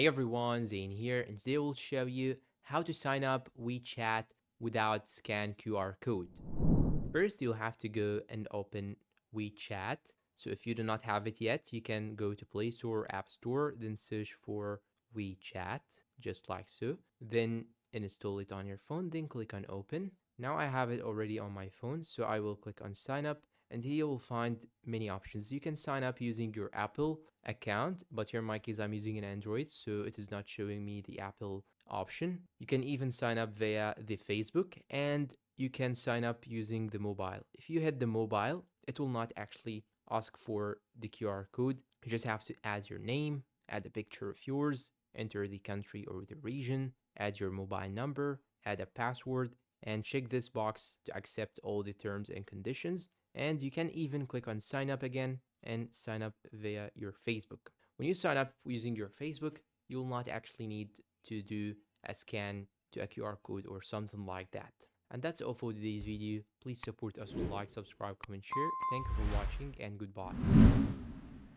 Hey everyone, Zane here, and today we'll show you how to sign up WeChat without scan QR code. First, you'll have to go and open WeChat. So if you do not have it yet, you can go to Play Store or App Store, then search for WeChat, just like so. Then install it on your phone, then click on open. Now I have it already on my phone, so I will click on sign up, and here you will find many options. You can sign up using your Apple account, but here in my case I'm using an Android, so it is not showing me the Apple option. You can even sign up via the Facebook, and you can sign up using the mobile. If you hit the mobile, it will not actually ask for the QR code. You just have to add your name, add a picture of yours, enter the country or the region, add your mobile number, add a password, and check this box to accept all the terms and conditions. And you can even click on sign up again and sign up via your Facebook. When you sign up using your Facebook, you will not actually need to do a scan to a QR code or something like that. And that's all for today's video. Please support us with like, subscribe, comment, share. Thank you for watching and goodbye.